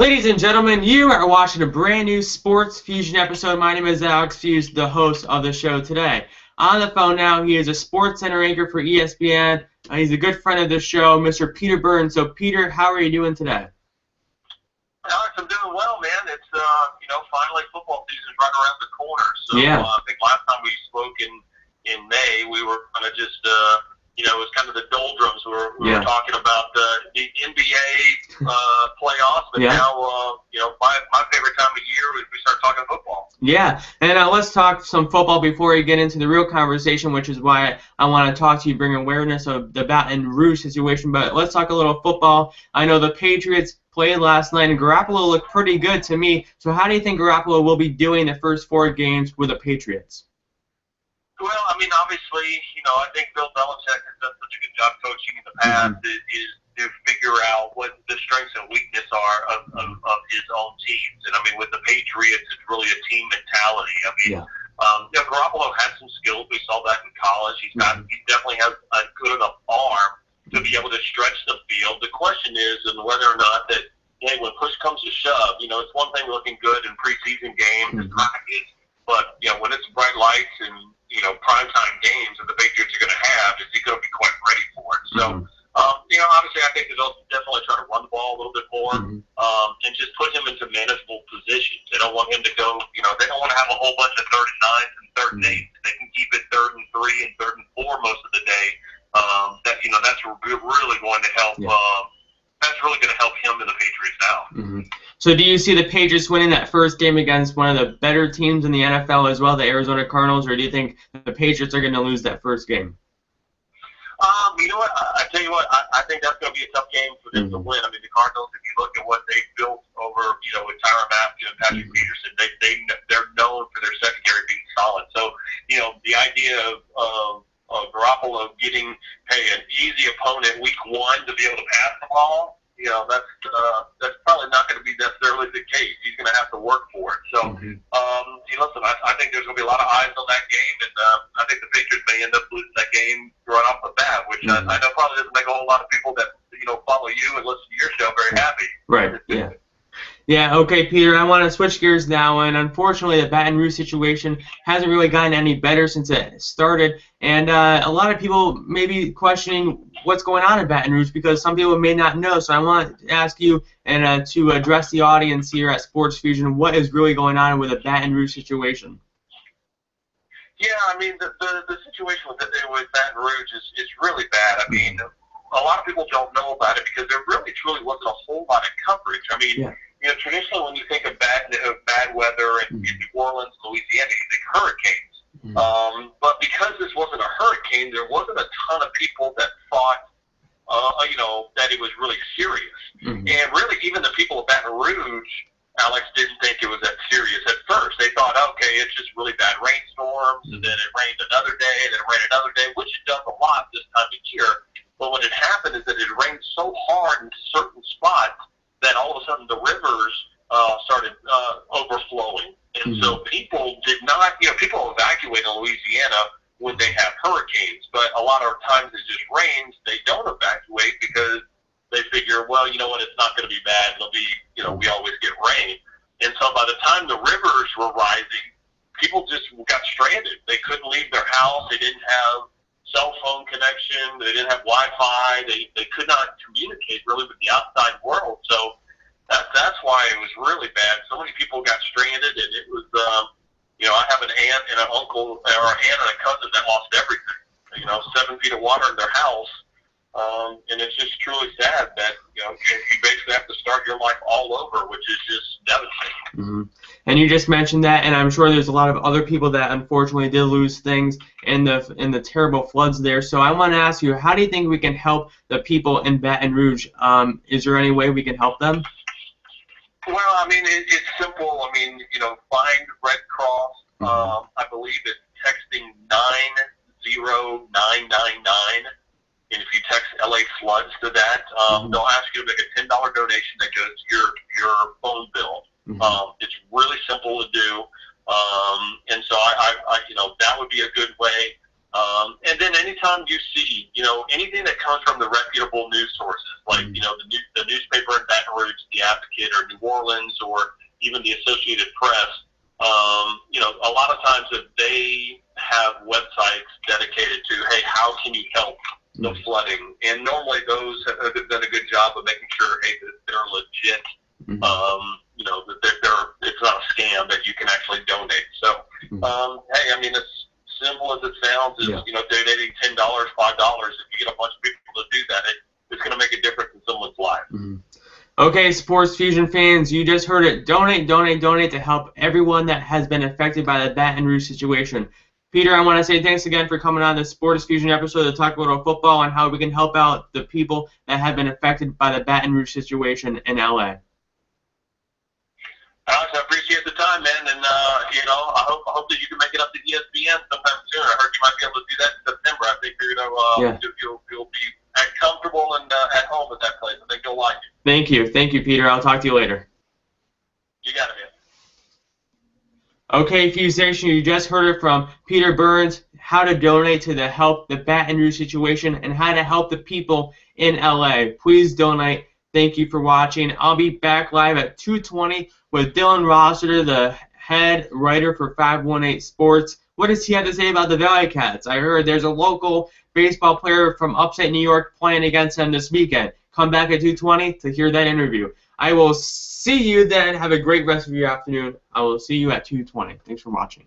Ladies and gentlemen, you are watching a brand new Sports Fusion episode. My name is Alex Fuse, the host of the show today. On the phone now, he is a Sports Center anchor for ESPN. He's a good friend of the show, Mr. Peter Burns. So, Peter, how are you doing today? Alex, I'm doing well, man. It's finally football season's right around the corner. So Yeah. I think last time we spoke in May, we were kind of just it was kind of the doldrums. We were talking about the NBA playoffs, but now my favorite time of year is we start talking football. Yeah, and let's talk some football before we get into the real conversation, which is why I want to talk to you, bring awareness of the Baton Rouge situation. But let's talk a little football. I know the Patriots played last night, and Garoppolo looked pretty good to me. So how do you think Garoppolo will be doing the first 4 games with the Patriots? Well, I mean, obviously, I think Bill Belichick has done such a good job coaching in the past is to figure out what the strengths and weaknesses are of his own teams. And, I mean, with the Patriots, it's really a team mentality. I mean, Garoppolo has some skills. We saw that in college. He definitely has a good enough arm to be able to stretch the field. The question is whether or not that, hey, when push comes to shove, it's one thing looking good in preseason games and practice, but, when it's bright lights and, primetime games that the Patriots are going to have, is he going to be quite ready for it? So, obviously I think they'll definitely try to run the ball a little bit more and just put him into manageable positions. They don't want him to go, they don't want to have a whole bunch of 3rd and 9s and 3rd and 8s. They can keep it 3rd and 3 and 3rd and 4 most of the day. That's really going to help. That's really going to help him and the Patriots out. So do you see the Patriots winning that first game against one of the better teams in the NFL as well, the Arizona Cardinals, or do you think the Patriots are going to lose that first game? You know what? I tell you what, I think that's going to be a tough game for them to win. I mean, the Cardinals, if you look at what they've built over, with Tyrann Mathieu and Patrick Peterson, they're known for their secondary being solid. So, the idea of Garoppolo getting, an easy opponent week 1 to be able to pass the ball, that's probably not going to be necessarily the case. He's going to have to work for it. So, listen, I think there's going to be a lot of eyes on that game, and I think the Patriots may end up losing that game right off the bat, which I know probably doesn't make a whole lot of people that follow you and listen to your show very happy. Right. Yeah. Yeah, okay, Peter, I want to switch gears now, and unfortunately the Baton Rouge situation hasn't really gotten any better since it started, and a lot of people may be questioning what's going on in Baton Rouge because some people may not know, so I want to ask you and to address the audience here at Sports Fusion, what is really going on with the Baton Rouge situation? Yeah, I mean, the situation with Baton Rouge is really bad. I mean, a lot of people don't know about it because there really, truly wasn't a whole lot of coverage. I mean, traditionally when you think of bad weather in New Orleans, Louisiana, you think hurricanes. But because this wasn't a hurricane, there wasn't a ton of people that thought, that it was really serious. And really, even the people of Baton Rouge, Alex, didn't think it was that serious at first. They thought, okay, it's just really bad rainstorms, and then it rained another day, and then it rained another day, which it does a lot this time of year. But what had happened is that it rained so hard in certain spots that all of a sudden the rivers started overflowing. And so people did not, people evacuate in Louisiana when they have hurricanes, but a lot of times it just rains, they don't evacuate because they figure, well, you know what, it's not going to be bad, it'll be, we always get rain. And so by the time the rivers were rising, people just got stranded. They couldn't leave their house, they didn't have cell phone connection, they didn't have Wi-Fi, they could not communicate really with the outside world. So that's why it was really bad. So many people got stranded, and it was, I have an aunt and an uncle, or an aunt and a cousin that lost everything. 7 feet of water in their house, and it's just truly sad that you basically have to start your life all over, which is just devastating. And you just mentioned that, and I'm sure there's a lot of other people that unfortunately did lose things in the terrible floods there. So I want to ask you, how do you think we can help the people in Baton Rouge? Is there any way we can help them? Well, I mean, it's simple. I mean, find Red Cross. I believe it's texting 90999. And if you text LA Floods to that, they'll ask you to make a $10 donation that goes to your phone bill. It's really simple to do. And so that would be a good way. And then anytime you see, anything that comes from the reputable news sources, like, the newspaper in Baton Rouge, The Advocate, or New Orleans Portland's or even the Associated Press, you know, a lot of times if they have websites dedicated to, hey, how can you help the flooding? And normally those have done a good job of making sure, hey, that they're legit. You know, that it's not a scam, that you can actually donate. So, hey, I mean, as simple as it sounds, is, you know, donating $10, $5. If you get a bunch of people to do that, it's going to make a difference in someone's life. Okay, Sports Fusion fans, you just heard it. Donate, donate, donate to help everyone that has been affected by the Baton Rouge situation. Peter, I want to say thanks again for coming on the Sports Fusion episode to talk about football and how we can help out the people that have been affected by the Baton Rouge situation in LA. Alex, I appreciate the time, man, and you know, I hope that you can make it up to ESPN sometime soon. I heard you might be able to do that in September. I think you're you'll be comfortable and at home at that place. I think you'll like it. Thank you, Peter. I'll talk to you later. You got it, man. Okay, Feuzion, you just heard it from Peter Burns, how to donate to help the Baton Rouge situation and how to help the people in LA. Please donate. Thank you for watching. I'll be back live at 2:20 with Dylan Rossiter, the head writer for 518 Sports. What does he have to say about the Valley Cats? I heard there's a local baseball player from upstate New York playing against them this weekend. Come back at 2:20 to hear that interview. I will see you then. Have a great rest of your afternoon. I will see you at 2:20. Thanks for watching.